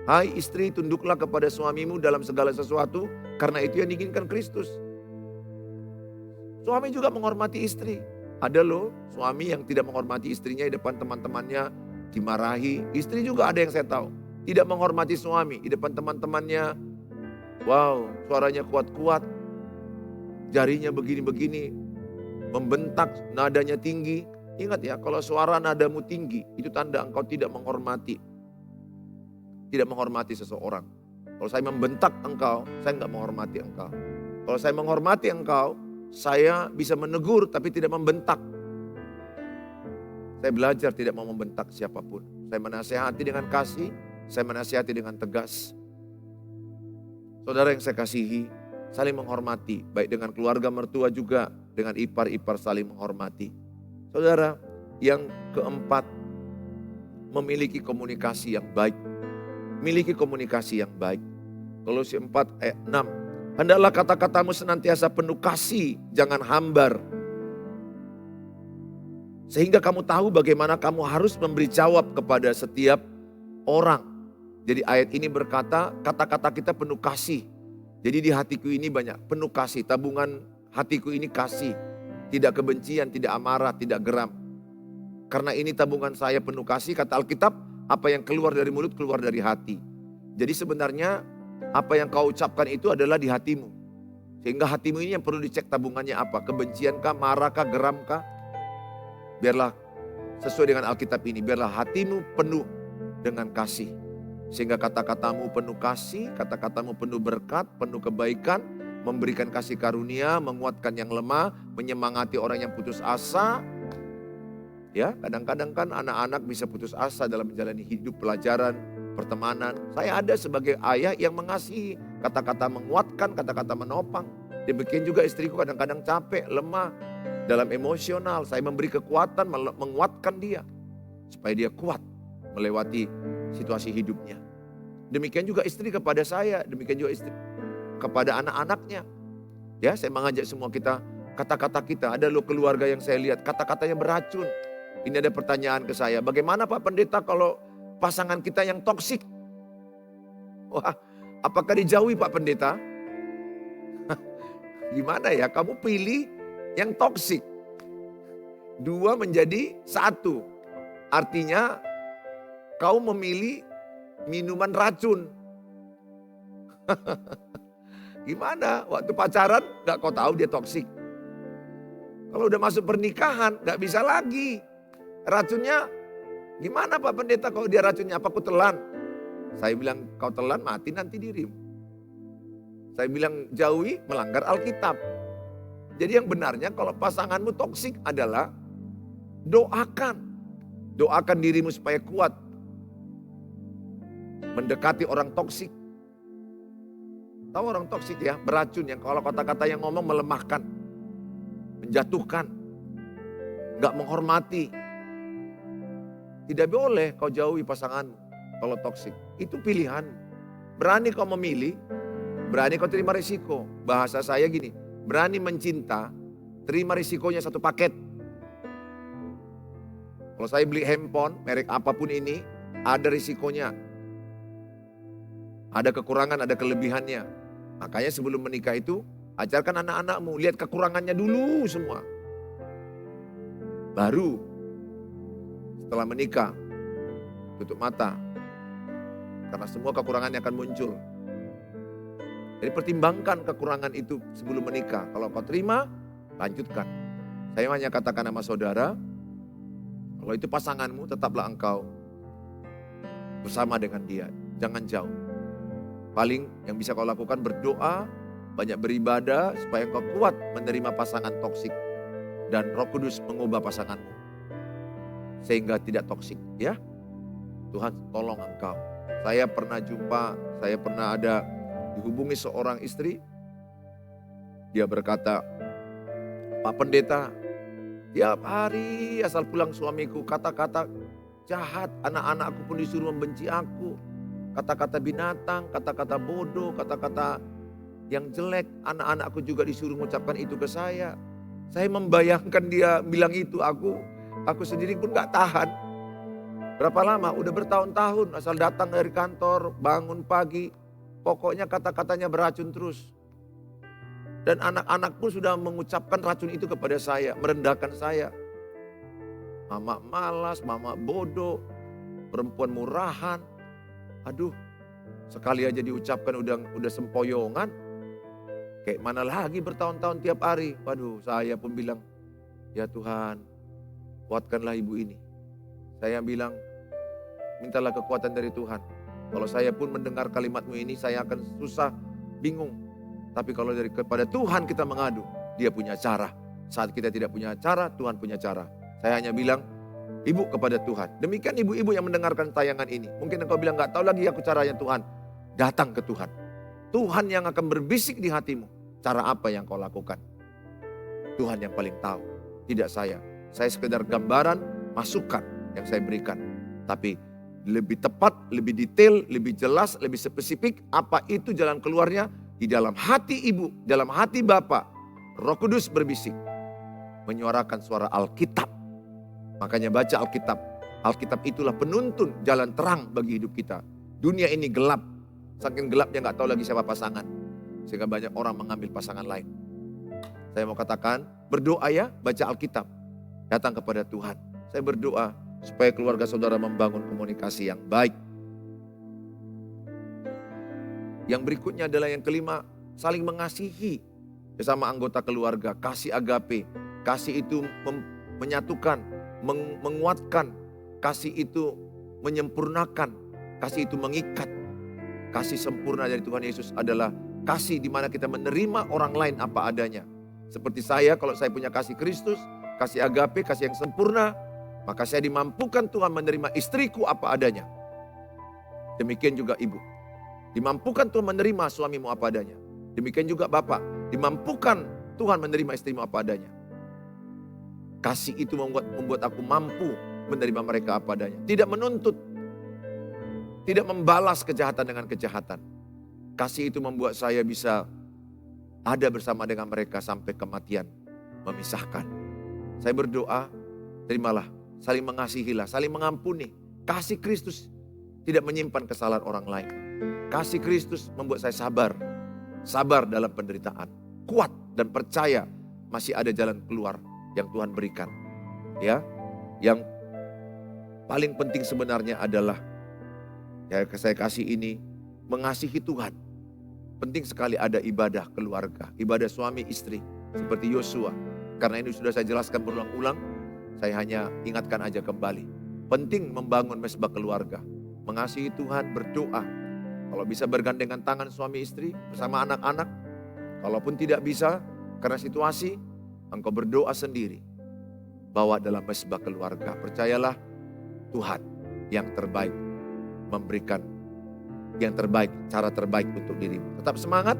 Hai istri, tunduklah kepada suamimu dalam segala sesuatu, karena itu yang diinginkan Kristus. Suami juga menghormati istri. Ada loh suami yang tidak menghormati istrinya di depan teman-temannya, dimarahi. Istri juga ada yang saya tahu, tidak menghormati suami di depan teman-temannya. Wow, suaranya kuat-kuat, jarinya begini-begini, membentak, nadanya tinggi. Ingat ya, kalau suara nadamu tinggi, itu tanda engkau tidak menghormati. Tidak menghormati seseorang. Kalau saya membentak engkau, saya enggak menghormati engkau. Kalau saya menghormati engkau, saya bisa menegur tapi tidak membentak. Saya belajar tidak mau membentak siapapun. Saya menasihati dengan kasih, saya menasihati dengan tegas. Saudara yang saya kasihi, saling menghormati. Baik dengan keluarga mertua juga, dengan ipar-ipar saling menghormati. Saudara, yang keempat, memiliki komunikasi yang baik. Miliki komunikasi yang baik. Kolose 4 ayat 6. Hendaklah kata-katamu senantiasa penuh kasih, jangan hambar. Sehingga kamu tahu bagaimana kamu harus memberi jawab kepada setiap orang. Jadi ayat ini berkata, kata-kata kita penuh kasih. Jadi di hatiku ini banyak penuh kasih. Tabungan hatiku ini kasih. Tidak kebencian, tidak amarah, tidak geram. Karena ini tabungan saya penuh kasih, kata Alkitab, apa yang keluar dari mulut, keluar dari hati. Jadi sebenarnya apa yang kau ucapkan itu adalah di hatimu. Sehingga hatimu ini yang perlu dicek tabungannya apa. Kebenciankah, marahkah, geramkah? Biarlah sesuai dengan Alkitab ini. Biarlah hatimu penuh dengan kasih. Sehingga kata-katamu penuh kasih, kata-katamu penuh berkat, penuh kebaikan. Memberikan kasih karunia, menguatkan yang lemah, menyemangati orang yang putus asa. Ya, kadang-kadang kan anak-anak bisa putus asa dalam menjalani hidup, pelajaran, pertemanan. Saya ada sebagai ayah yang mengasihi, kata-kata menguatkan, kata-kata menopang. Demikian juga istriku kadang-kadang capek, lemah, dalam emosional. Saya memberi kekuatan, menguatkan dia. Supaya dia kuat melewati situasi hidupnya. Demikian juga istri kepada saya, demikian juga istri kepada anak-anaknya. Ya, saya mengajak semua kita, kata-kata kita, ada loh keluarga yang saya lihat, kata-katanya beracun. Ini ada pertanyaan ke saya, bagaimana Pak Pendeta kalau pasangan kita yang toksik? Wah, apakah dijauhi Pak Pendeta? Gimana ya, kamu pilih yang toksik. Dua menjadi satu. Artinya kau memilih minuman racun. Gimana? Waktu pacaran gak kau tahu dia toksik. Kalau udah masuk pernikahan gak bisa lagi. Racunnya gimana Pak Pendeta kalau dia racunnya? Apa aku telan? Saya bilang kau telan mati nanti dirimu. Saya bilang jauhi melanggar Alkitab. Jadi yang benarnya kalau pasanganmu toksik adalah doakan. Doakan dirimu supaya kuat. Mendekati orang toksik. Tahu orang toksik ya, beracun yang kalau kata-kata yang ngomong melemahkan. Menjatuhkan. Gak menghormati. Tidak boleh kau jauhi pasanganmu kalau toksik. Itu pilihan. Berani kau memilih, berani kau terima risiko. Bahasa saya gini, berani mencinta, terima risikonya satu paket. Kalau saya beli handphone, merek apapun ini, ada risikonya. Ada kekurangan, ada kelebihannya. Makanya sebelum menikah itu, ajarkan anak-anakmu, lihat kekurangannya dulu semua. Baru setelah menikah, tutup mata. Karena semua kekurangannya akan muncul. Jadi pertimbangkan kekurangan itu sebelum menikah. Kalau kau terima, lanjutkan. Saya hanya katakan sama saudara, kalau itu pasanganmu, tetaplah engkau bersama dengan dia. Jangan jauh. Paling yang bisa kau lakukan berdoa, banyak beribadah supaya engkau kuat menerima pasangan toksik. Dan Roh Kudus mengubah pasanganmu sehingga tidak toksik, ya. Tuhan tolong engkau. Saya pernah ada dihubungi seorang istri. Dia berkata, Pak Pendeta, tiap hari asal pulang suamiku kata-kata jahat, anak-anakku pun disuruh membenci aku. Kata-kata binatang, kata-kata bodoh, kata-kata yang jelek, anak-anakku juga disuruh mengucapkan itu ke saya. Saya membayangkan dia bilang itu, aku sendiri pun gak tahan. Berapa lama? Udah bertahun-tahun asal datang dari kantor, bangun pagi, pokoknya kata-katanya beracun terus. Dan anak-anak pun sudah mengucapkan racun itu kepada saya, merendahkan saya. Mama malas, mama bodoh, perempuan murahan. Aduh, sekali aja diucapkan udah sempoyongan. Kayak mana lagi bertahun-tahun tiap hari. Waduh, saya pun bilang, ya Tuhan, kuatkanlah ibu ini. Saya bilang, mintalah kekuatan dari Tuhan. Kalau saya pun mendengar kalimatmu ini, saya akan susah, bingung. Tapi kalau kepada Tuhan kita mengadu, dia punya cara. Saat kita tidak punya cara, Tuhan punya cara. Saya hanya bilang, ibu kepada Tuhan. Demikian ibu-ibu yang mendengarkan tayangan ini. Mungkin engkau bilang, gak tahu lagi aku caranya Tuhan. Datang ke Tuhan. Tuhan yang akan berbisik di hatimu. Cara apa yang kau lakukan? Tuhan yang paling tahu. Tidak saya. Saya sekedar gambaran, masukan yang saya berikan. Tapi lebih tepat, lebih detail, lebih jelas, lebih spesifik. Apa itu jalan keluarnya? Di dalam hati ibu, dalam hati bapak. Roh Kudus berbisik. Menyuarakan suara Alkitab. Makanya baca Alkitab. Alkitab itulah penuntun jalan terang bagi hidup kita. Dunia ini gelap. Saking gelapnya gak tahu lagi siapa pasangan. Sehingga banyak orang mengambil pasangan lain. Saya mau katakan, berdoa ya, baca Alkitab. Datang kepada Tuhan. Saya berdoa supaya keluarga saudara membangun komunikasi yang baik. Yang berikutnya adalah yang kelima, saling mengasihi bersama anggota keluarga. Kasih agape. Kasih itu menyatukan, menguatkan. Kasih itu menyempurnakan. Kasih itu mengikat. Kasih sempurna dari Tuhan Yesus adalah kasih di mana kita menerima orang lain apa adanya. Seperti saya, kalau saya punya kasih Kristus, kasih agape, kasih yang sempurna, maka saya dimampukan Tuhan menerima istriku apa adanya. Demikian juga ibu. Dimampukan Tuhan menerima suamimu apa adanya. Demikian juga bapak. Dimampukan Tuhan menerima istrimu apa adanya. Kasih itu membuat aku mampu menerima mereka apa adanya. Tidak menuntut. Tidak membalas kejahatan dengan kejahatan. Kasih itu membuat saya bisa ada bersama dengan mereka sampai kematian memisahkan. Saya berdoa, terimalah, saling mengasihilah, saling mengampuni. Kasih Kristus tidak menyimpan kesalahan orang lain. Kasih Kristus membuat saya sabar. Sabar dalam penderitaan. Kuat dan percaya masih ada jalan keluar yang Tuhan berikan. Ya, yang paling penting sebenarnya adalah ya saya kasih ini mengasihi Tuhan. Penting sekali ada ibadah keluarga, ibadah suami istri seperti Yosua. Karena ini sudah saya jelaskan berulang-ulang, saya hanya ingatkan aja kembali. Penting membangun mesbah keluarga, mengasihi Tuhan, berdoa. Kalau bisa bergandengan tangan suami istri bersama anak-anak. Kalaupun tidak bisa karena situasi, engkau berdoa sendiri. Bawa dalam mesbah keluarga. Percayalah Tuhan yang terbaik memberikan yang terbaik, cara terbaik untuk dirimu. Tetap semangat.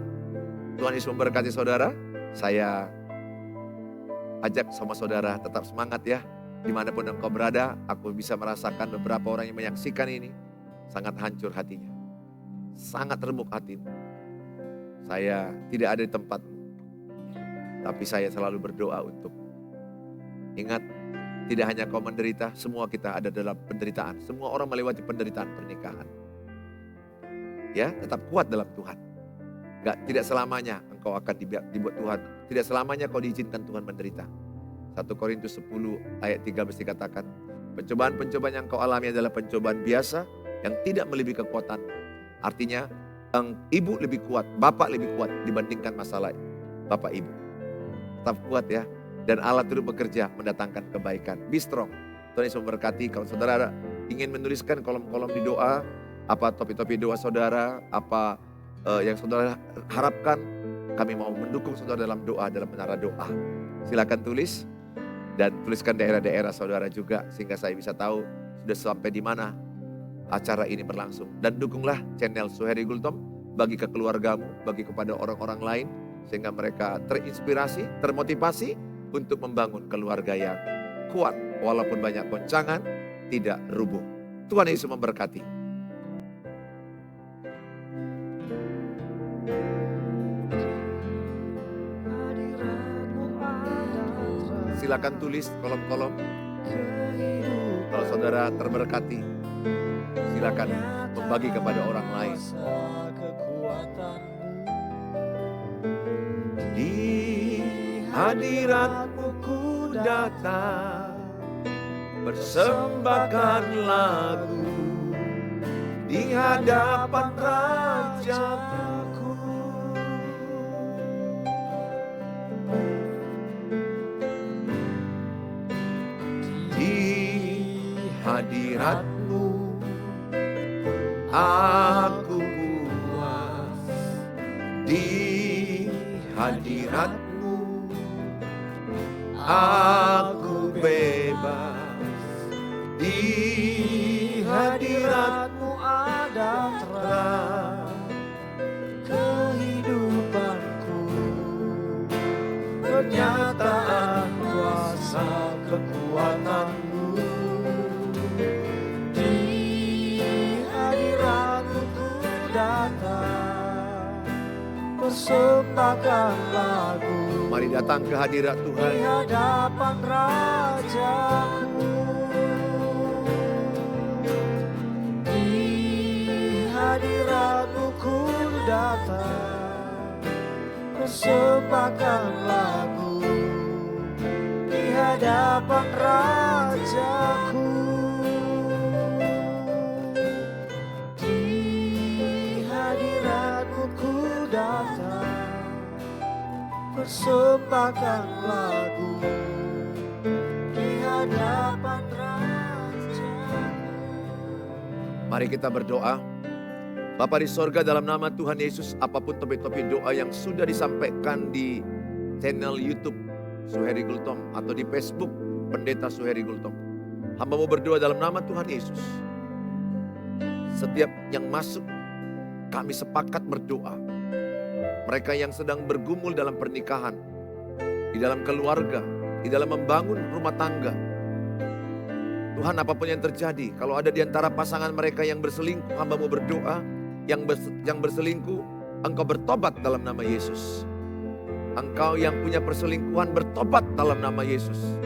Tuhan Yesus memberkati saudara. Saya ajak sama saudara tetap semangat ya. Dimanapun engkau berada, aku bisa merasakan beberapa orang yang menyaksikan ini sangat hancur hatinya. Sangat remuk hatimu. Saya tidak ada di tempatmu. Tapi saya selalu berdoa untuk ingat, tidak hanya kau menderita, semua kita ada dalam penderitaan. Semua orang melewati penderitaan pernikahan. Ya, tetap kuat dalam Tuhan. Tidak selamanya engkau akan dibuat Tuhan. Tidak selamanya kau diizinkan Tuhan menderita. 1 Korintus 10 ayat 13 dikatakan, pencobaan-pencobaan yang kau alami adalah pencobaan biasa yang tidak melebihi kekuatan. Artinya, ibu lebih kuat, bapak lebih kuat dibandingkan masalah bapak ibu. Tetap kuat ya. Dan Allah turut bekerja mendatangkan kebaikan. Be strong. Tuhan Yesus memberkati. Kalau saudara ingin menuliskan kolom-kolom di doa, apa topik-topik doa saudara, apa yang saudara harapkan, kami mau mendukung saudara dalam doa, dalam menara doa. Silakan tulis dan tuliskan daerah-daerah saudara juga sehingga saya bisa tahu sudah sampai di mana acara ini berlangsung. Dan dukunglah channel Suheri Gultom bagi ke keluargamu, bagi kepada orang-orang lain sehingga mereka terinspirasi, termotivasi untuk membangun keluarga yang kuat walaupun banyak goncangan, tidak rubuh. Tuhan Yesus memberkati. Silakan tulis kolom-kolom. Kalau saudara terberkati, silakan membagi kepada orang lain. Di hadirat-Mu ku datang, persembahkan lagu di hadapan Raja-Ku. Hadirat-Mu aku puas, di hadirat-Mu aku bebas, di hadirat-Mu ada terang kehidupanku, pernyataan kuasa kekuatan-Mu. Persembahkan lagu. Mari datang ke hadirat Tuhan. Di hadapan Raja-Ku. Di hadirat-Mu ku datang. Persembahkan lagu. Di hadapan Raja-Ku. Persembahkan lagu di hadapan Raja-Ku. Mari kita berdoa. Bapa di sorga, dalam nama Tuhan Yesus, apapun topik-topik doa yang sudah disampaikan di channel YouTube Suheri Gultom atau di Facebook Pendeta Suheri Gultom, hamba mau berdoa dalam nama Tuhan Yesus. Setiap yang masuk, kami sepakat berdoa. Mereka yang sedang bergumul dalam pernikahan, di dalam keluarga, di dalam membangun rumah tangga. Tuhan, apapun yang terjadi, kalau ada di antara pasangan mereka yang berselingkuh, hamba mau berdoa, yang berselingkuh, engkau bertobat dalam nama Yesus. Engkau yang punya perselingkuhan bertobat dalam nama Yesus.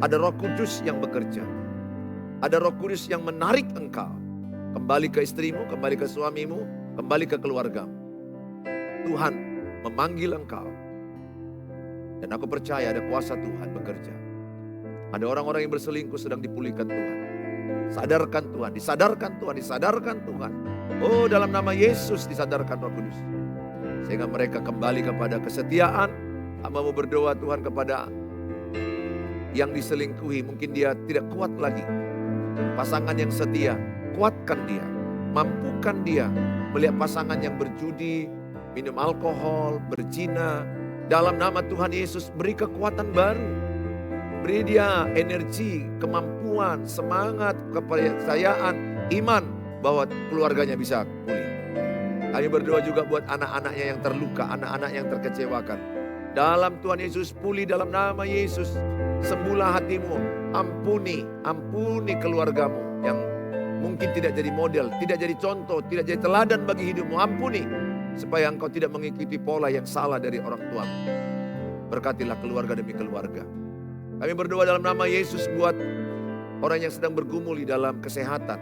Ada Roh Kudus yang bekerja. Ada Roh Kudus yang menarik engkau kembali ke istrimu, kembali ke suamimu, kembali ke keluargamu. Tuhan memanggil engkau. Dan aku percaya ada kuasa Tuhan bekerja. Ada orang-orang yang berselingkuh sedang dipulihkan Tuhan. Sadarkan Tuhan, disadarkan Tuhan, disadarkan Tuhan. Oh, dalam nama Yesus disadarkan Roh Kudus. Sehingga mereka kembali kepada kesetiaan. Hamba mau berdoa Tuhan kepada yang diselingkuhi. Mungkin dia tidak kuat lagi. Pasangan yang setia, kuatkan dia. Mampukan dia melihat pasangan yang berjudi, minum alkohol, berzina. Dalam nama Tuhan Yesus beri kekuatan baru. Beri dia energi, kemampuan, semangat, kepercayaan, iman bahwa keluarganya bisa pulih. Kami berdoa juga buat anak-anaknya yang terluka, anak-anak yang terkecewakan. Dalam Tuhan Yesus pulih dalam nama Yesus. Sembuhlah hatimu, ampuni keluargamu yang mungkin tidak jadi model, tidak jadi contoh, tidak jadi teladan bagi hidupmu. Ampuni. Supaya engkau tidak mengikuti pola yang salah dari orang tuamu. Berkatilah keluarga demi keluarga. Kami berdoa dalam nama Yesus buat orang yang sedang bergumul di dalam kesehatan.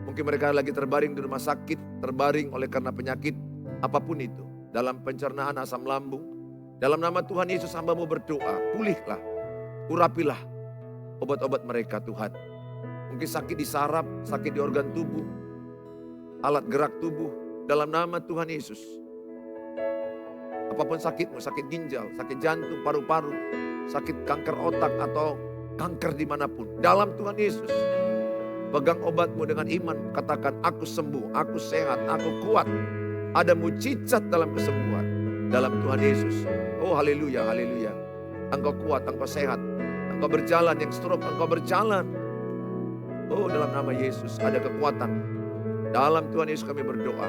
Mungkin mereka lagi terbaring di rumah sakit, terbaring oleh karena penyakit apapun itu. Dalam pencernaan asam lambung. Dalam nama Tuhan Yesus hamba mau berdoa, pulihlah, urapilah obat-obat mereka Tuhan. Mungkin sakit di saraf, sakit di organ tubuh, alat gerak tubuh. Dalam nama Tuhan Yesus. Apapun sakitmu, sakit ginjal, sakit jantung, paru-paru, sakit kanker otak atau kanker dimanapun. Dalam Tuhan Yesus. Pegang obatmu dengan iman. Katakan, aku sembuh, aku sehat, aku kuat. Ada mujizat dalam kesembuhan. Dalam Tuhan Yesus. Oh haleluya, haleluya. Engkau kuat, engkau sehat. Engkau berjalan, yang stroke, engkau berjalan. Oh dalam nama Yesus ada kekuatan. Dalam Tuhan Yesus kami berdoa.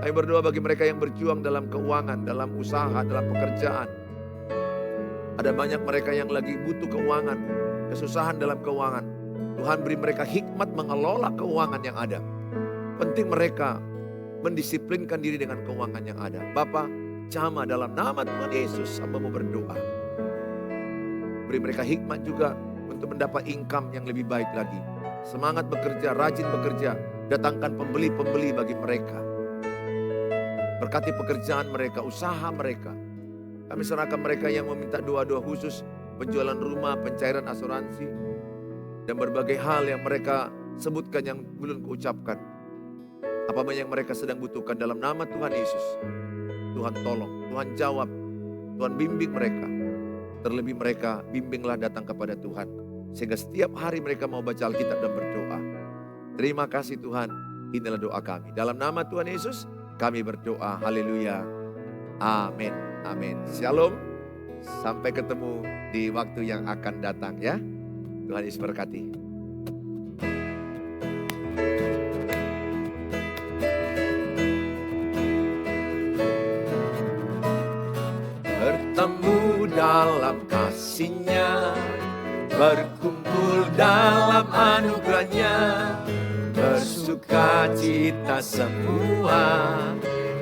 Kami berdoa bagi mereka yang berjuang dalam keuangan, dalam usaha, dalam pekerjaan. Ada banyak mereka yang lagi butuh keuangan, kesusahan dalam keuangan. Tuhan beri mereka hikmat mengelola keuangan yang ada. Penting mereka mendisiplinkan diri dengan keuangan yang ada. Bapa, jamah dalam nama Tuhan Yesus, hamba-Mu berdoa. Beri mereka hikmat juga untuk mendapat income yang lebih baik lagi. Semangat bekerja, rajin bekerja. Datangkan pembeli-pembeli bagi mereka. Berkati pekerjaan mereka, usaha mereka. Kami serahkan mereka yang meminta doa-doa khusus, penjualan rumah, pencairan asuransi, dan berbagai hal yang mereka sebutkan yang belum kuucapkan. Apa yang mereka sedang butuhkan dalam nama Tuhan Yesus. Tuhan tolong, Tuhan jawab, Tuhan bimbing mereka. Terlebih mereka bimbinglah datang kepada Tuhan. Sehingga setiap hari mereka mau baca Alkitab dan berdoa. Terima kasih Tuhan, inilah doa kami. Dalam nama Tuhan Yesus kami berdoa, haleluya, amin. Amin. Shalom. Sampai ketemu di waktu yang akan datang ya. Tuhan Yesus berkati. Bertemu dalam kasih-Nya, berkumpul dalam anugerah-Nya, bersuka cita semua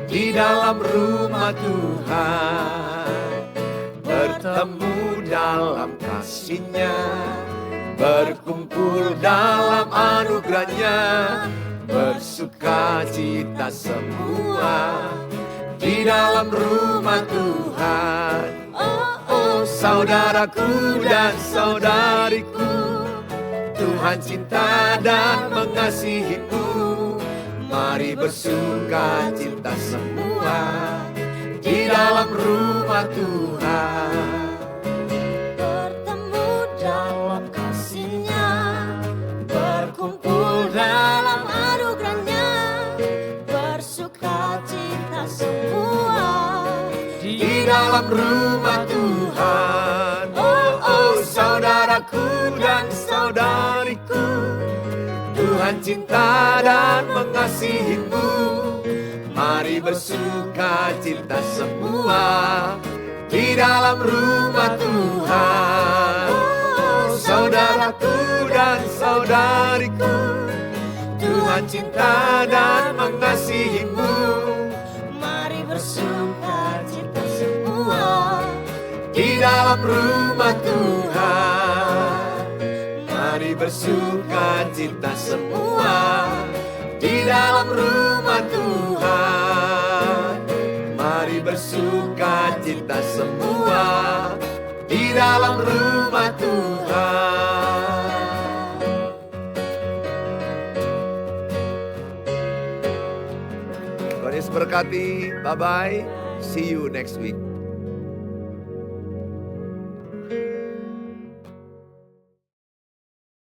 di dalam rumah Tuhan. Bertemu dalam kasih-Nya, berkumpul dalam anugerah-Nya, bersuka cita semua di dalam rumah Tuhan. Oh, oh saudaraku dan saudariku, Tuhan cinta dan mengasihimu. Mari bersuka cita semua di dalam rumah Tuhan. Bertemu dalam kasih-Nya, berkumpul dalam anugerah-Nya, bersuka cita semua Di dalam rumah Tuhan. Oh, oh saudaraku dan saudariku, Tuhan cinta dan mengasihimu. Mari bersuka cita semua di dalam rumah Tuhan. Oh, saudaraku dan saudariku, Tuhan cinta dan mengasihimu. Mari bersuka cita semua Di dalam rumah Tuhan. Mari bersuka cita semua di dalam rumah Tuhan. Mari bersuka cita semua di dalam rumah Tuhan. Tuhan Yesus berkati. Bye-bye. See you next week.